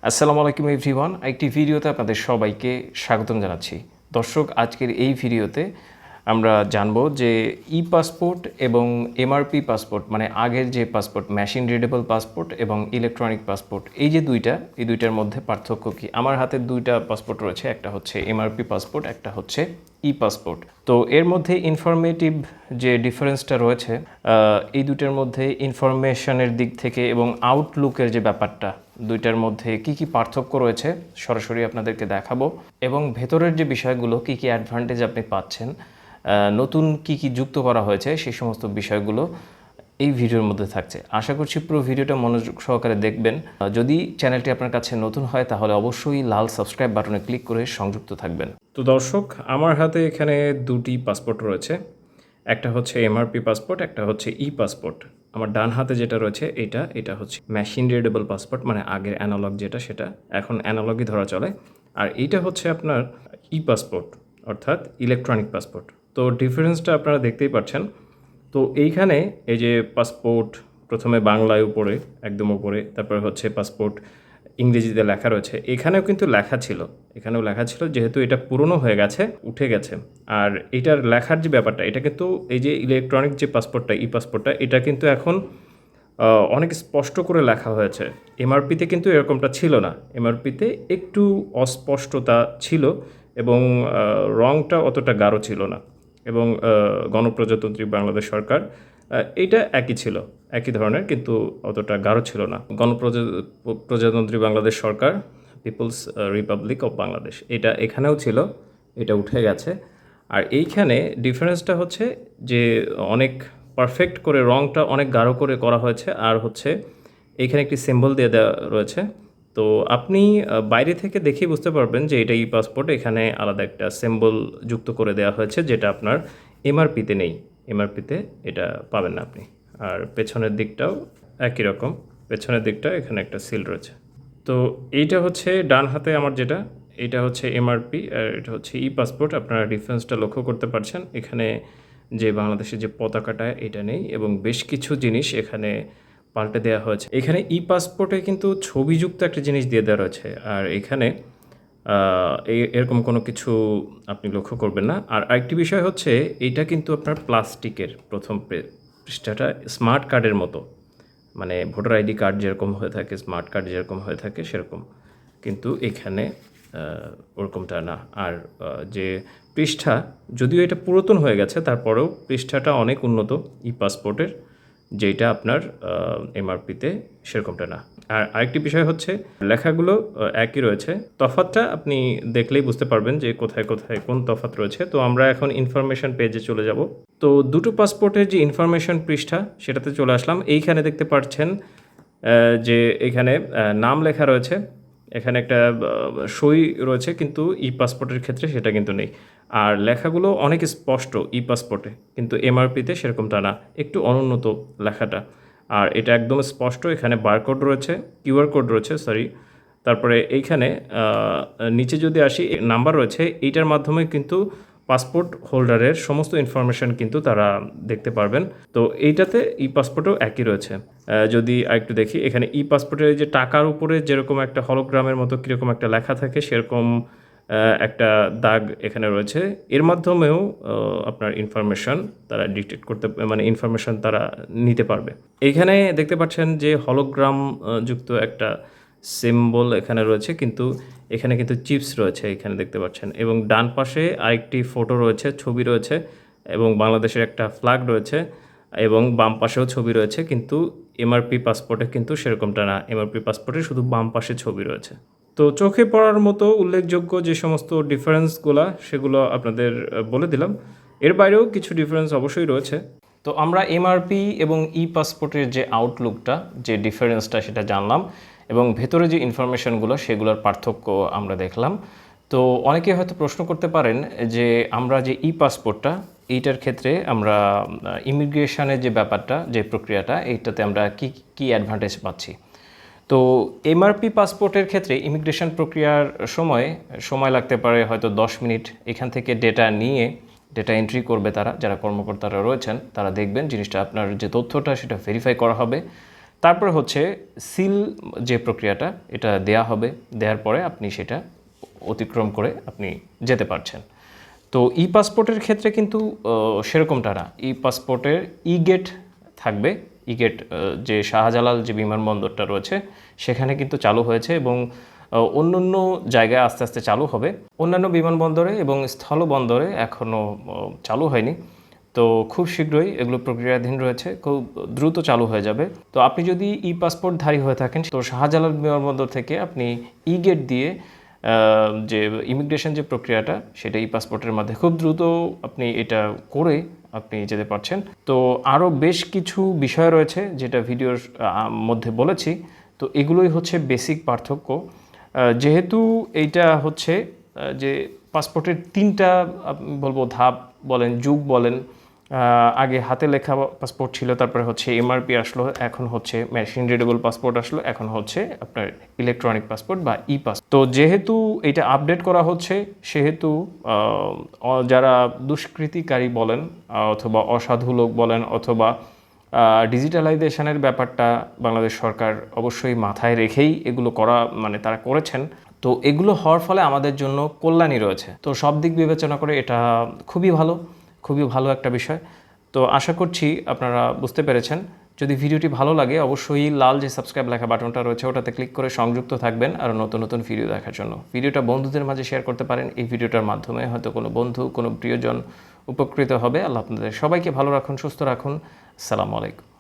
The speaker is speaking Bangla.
আসসালামু আলাইকুম এভরিওয়ান, একটি ভিডিওতে আপনাদের সবাইকে স্বাগতম জানাচ্ছি। দর্শক, আজকের এই ভিডিওতে আমরা জানবো যে ই পাসপোর্ট এবং এমআরপি পাসপোর্ট, মানে আগের যে পাসপোর্ট, মেশিন রিডেবল পাসপোর্ট এবং ইলেকট্রনিক পাসপোর্ট, এই যে এই দুইটার মধ্যে পার্থক্য কী। আমার হাতে দুইটা পাসপোর্ট রয়েছে, একটা হচ্ছে এমআরপি পাসপোর্ট, একটা হচ্ছে ই পাসপোর্ট। তো এর মধ্যে ইনফরমেটিভ যে ডিফারেন্সটা রয়েছে, এই দুইটার মধ্যে ইনফরমেশনের দিক থেকে এবং আউটলুকের যে ব্যাপারটা, দুইটার মধ্যে কি কি পার্থক্য রয়েছে সরাসরি আপনাদেরকে দেখাবো, এবং ভেতরের যে বিষয়গুলো কি কি অ্যাডভান্টেজ আপনি পাচ্ছেন, নতুন কি কি যুক্ত করা হয়েছে, সেই সমস্ত বিষয়গুলো এই ভিডিওর মধ্যে থাকছে। আশা করছি পুরো ভিডিওটা মনোযোগ সহকারে দেখবেন। যদি চ্যানেলটি আপনার কাছে নতুন হয় তাহলে অবশ্যই লাল সাবস্ক্রাইব বাটনে ক্লিক করে সংযুক্ত থাকবেন। তো দর্শক, আমার হাতে এখানে দুটি পাসপোর্ট রয়েছে, একটা হচ্ছে এমআরপি পাসপোর্ট, একটা হচ্ছে ই পাসপোর্ট। আমার ডান হাতে যেটা রয়েছে এটা হচ্ছে মেশিন রিডেবল পাসপোর্ট, মানে আগের অ্যানালগ যেটা, সেটা এখন অ্যানালগই ধরা চলে। আর এইটা হচ্ছে আপনার ই পাসপোর্ট, অর্থাৎ ইলেকট্রনিক পাসপোর্ট। তো ডিফারেন্সটা আপনারা দেখতেই পাচ্ছেন। তো এইখানে এই যে পাসপোর্ট প্রথমে বাংলায় উপরে, একদম উপরে, তারপরে হচ্ছে পাসপোর্ট ইংরেজিতে লেখা রয়েছে। এখানেও কিন্তু লেখা ছিল, যেহেতু এটা পুরনো হয়ে গেছে, উঠে গেছে। আর এটার লেখার যে ব্যাপারটা, এটা কিন্তু এই যে ইলেকট্রনিক যে পাসপোর্টটা, ই পাসপোর্টটা, এটা কিন্তু এখন অনেক স্পষ্ট করে লেখা হয়েছে। এমআরপিতে কিন্তু এরকমটা ছিল না। এমআরপিতে একটু অস্পষ্টতা ছিল এবং রংটা অতটা গাঢ় ছিল না। এবং গণপ্রজাতন্ত্রী বাংলাদেশ সরকার, এইটা একই ছিল, একই ধরনের, কিন্তু অতটা গাঢ় ছিল না। প্রজাতন্ত্রী বাংলাদেশ সরকার, পিপলস রিপাবলিক অফ বাংলাদেশ, এটা এখানেও ছিল, এটা উঠে গেছে। আর এইখানে ডিফারেন্সটা হচ্ছে যে অনেক পারফেক্ট করে রংটা অনেক গাঢ় করে করা হয়েছে। আর হচ্ছে এইখানে একটি সিম্বল দিয়ে দেওয়া রয়েছে। তো আপনি বাইরে থেকে দেখেই বুঝতে পারবেন যে এটা ই পাসপোর্ট। এখানে আলাদা একটা সিম্বল যুক্ত করে দেওয়া হয়েছে, যেটা আপনার এমআরপিতে নেই। এমআরপিতে এটা পাবেন না আপনি। আর পেছনের দিকটাও একই রকম, পেছনের দিকটা এখানে একটা সিল রয়েছে। তো এইটা হচ্ছে ডান হাতে আমার যেটা, এটা হচ্ছে এমআরপি আর এটা হচ্ছে ই পাসপোর্ট। আপনারা ডিফারেন্সটা লক্ষ্য করতে পারছেন। এখানে যে বাংলাদেশের যে পতাকাটা, এটা নেই, এবং বেশ কিছু জিনিস এখানে পাল্টে দেওয়া হয়েছে। এখানে ই পাসপোর্টে কিন্তু ছবিযুক্ত একটা জিনিস দিয়ে দেওয়া রয়েছে, আর এখানে এরকম কোনো কিছু আপনি লক্ষ্য করবেন না। আর আরেকটি বিষয় হচ্ছে, এইটা কিন্তু আপনার প্লাস্টিকের প্রথম পৃষ্ঠাটা স্মার্ট কার্ডের মতো, মানে ভোটার আইডি কার্ড যেরকম হয়ে থাকে, স্মার্ট কার্ড যেরকম হয়ে থাকে সেরকম, কিন্তু এখানে ওরকমটা না। আর যে পৃষ্ঠা, যদিও এটা পুরাতন হয়ে গেছে, তারপরেও পৃষ্ঠাটা অনেক উন্নত ই পাসপোর্টের, যেটা আপনার এমআরপিতে সেরকমটা না। আর আরেকটি বিষয় হচ্ছে, লেখাগুলো একই রয়েছে, তফাৎটা আপনি দেখলেই বুঝতে পারবেন যে কোথায় কোথায় কোন তফাৎ রয়েছে। তো আমরা এখন ইনফরমেশন পেজে চলে যাব। তো দুটো পাসপোর্টের যে ইনফরমেশন পৃষ্ঠা, সেটাতে চলে আসলাম। এইখানে দেখতে পাচ্ছেন যে এখানে নাম লেখা রয়েছে, এখানে একটা সই রয়েছে, কিন্তু ই পাসপোর্টের ক্ষেত্রে সেটা কিন্তু নেই। আর লেখাগুলো অনেক স্পষ্ট ই পাসপোর্টে, কিন্তু এমআরপিতে সেরকমটা না, একটু অনুন্নত লেখাটা। আর এটা একদম স্পষ্ট। এখানে বারকোড রয়েছে, কিউআর কোড রয়েছে, তারপরে এইখানে নিচে যদি আসি, নাম্বার রয়েছে। এইটার মাধ্যমে কিন্তু পাসপোর্ট হোল্ডারের সমস্ত ইনফরমেশান কিন্তু তারা দেখতে পারবেন। তো এইটাতে ই পাসপোর্টও একই রয়েছে। যদি আরেকটু দেখি, এখানে ই পাসপোর্টের যে টাকার উপরে যেরকম একটা হলোগ্রামের মতো কীরকম একটা লেখা থাকে, সেরকম একটা দাগ এখানে রয়েছে। এর মাধ্যমেও আপনার ইনফরমেশান তারা ডিটেক্ট করতে, মানে ইনফরমেশান তারা নিতে পারবে। এইখানে দেখতে পাচ্ছেন যে হলোগ্রাম যুক্ত একটা সিম্বল এখানে রয়েছে, কিন্তু এখানে কিন্তু চিপস রয়েছে, এখানে দেখতে পাচ্ছেন। এবং ডান পাশে আরেকটি ফটো রয়েছে, ছবি রয়েছে, এবং বাংলাদেশের একটা ফ্ল্যাগ রয়েছে, এবং বাম পাশেও ছবি রয়েছে। কিন্তু এমআরপি পাসপোর্টে কিন্তু সেরকমটা না, এমআরপি পাসপোর্টে শুধু বাম পাশে ছবি রয়েছে। তো চোখে পড়ার মতো উল্লেখযোগ্য যে সমস্ত ডিফারেন্সগুলো, সেগুলো আপনাদের বলে দিলাম। এর বাইরেও কিছু ডিফারেন্স অবশ্যই রয়েছে। তো আমরা এমআরপি এবং ই পাসপোর্টের যে আউটলুকটা, যে ডিফারেন্সটা, সেটা জানলাম, এবং ভেতরে যে ইনফরমেশনগুলো, সেগুলোর পার্থক্য আমরা দেখলাম। তো অনেকে হয়তো প্রশ্ন করতে পারেন যে আমরা যে ই পাসপোর্টটা, এইটার ক্ষেত্রে আমরা ইমিগ্রেশনের যে ব্যাপারটা, যে প্রক্রিয়াটা, এইটাতে আমরা কি কি অ্যাডভান্টেজ পাচ্ছি। তো এমআরপি পাসপোর্টের ক্ষেত্রে ইমিগ্রেশন প্রক্রিয়ার সময় লাগতে পারে হয়তো 10 মিনিট। এখান থেকে ডেটা এন্ট্রি করবে তারা, যারা কর্মকর্তারা রয়েছেন, তারা দেখবেন জিনিসটা, আপনার যে তথ্যটা, সেটা ভেরিফাই করা হবে। তারপর হচ্ছে সিল যে প্রক্রিয়াটা এটা দেয়া হবে, দেওয়ার পরে আপনি সেটা অতিক্রম করে আপনি যেতে পারছেন। তো ই পাসপোর্টের ক্ষেত্রে কিন্তু সেরকমটা না। ই পাসপোর্টের ই গেট থাকবে। ই গেট যে শাহজালাল যে বিমানবন্দরটা রয়েছে সেখানে কিন্তু চালু হয়েছে এবং অন্য জায়গায় আস্তে আস্তে চালু হবে। অন্যান্য বিমানবন্দরে এবং স্থলবন্দরে এখনও চালু হয়নি। তো খুব শীঘ্রই এগুলো প্রক্রিয়াধীন রয়েছে, খুব দ্রুত চালু হয়ে যাবে। তো আপনি যদি ই পাসপোর্টধারী হয়ে থাকেন তো শাহজালাল বিমানবন্দর থেকে আপনি ই গেট দিয়ে যে ইমিগ্রেশন যে প্রক্রিয়াটা সেটা ই পাসপোর্টের মধ্যে খুব দ্রুত আপনি এটা করে আপনি যেতে পারছেন। তো আরও বেশ কিছু বিষয় রয়েছে যেটা ভিডিওর মধ্যে বলেছি। তো এগুলোই হচ্ছে বেসিক পার্থক্য। যেহেতু এইটা হচ্ছে যে পাসপোর্টের তিনটা বলবো ধাপ বলেন, যুগ বলেন। আগে হাতে লেখা পাসপোর্ট ছিল, তারপরে হচ্ছে এমআরপি আসলো, এখন হচ্ছে মেশিন রিডেবল পাসপোর্ট আসলো, এখন হচ্ছে আপনার ইলেকট্রনিক পাসপোর্ট বা ই পাস। তো যেহেতু এটা আপডেট করা হচ্ছে সেহেতু যারা দুষ্কৃতিকারী বলেন অথবা অসাধু লোক বলেন অথবা ডিজিটালাইজেশনের ব্যাপারটা বাংলাদেশ সরকার অবশ্যই মাথায় রেখেই এগুলো করা মানে তারা করেছেন। তো এগুলো হওয়ার ফলে আমাদের জন্য কল্যাণই রয়েছে। তো সব দিক বিবেচনা করে এটা খুবই ভালো একটা বিষয়। তো আশা করছি আপনারা বুঝতে পেরেছেন। যদি ভিডিওটি ভালো লাগে অবশ্যই লাল যে সাবস্ক্রাইব লেখা বাটনটা রয়েছে ওটাতে ক্লিক করে সংযুক্ত থাকবেন আর নতুন ভিডিও দেখার জন্য। ভিডিওটা বন্ধুদের মাঝে শেয়ার করতে পারেন। এই ভিডিওটার মাধ্যমে হয়তো কোনো বন্ধু, কোনো প্রিয়জন উপকৃত হবে। আল্লাহ আপনাদের সবাইকে ভালো রাখুন, সুস্থ রাখুন। আসসালামু আলাইকুম।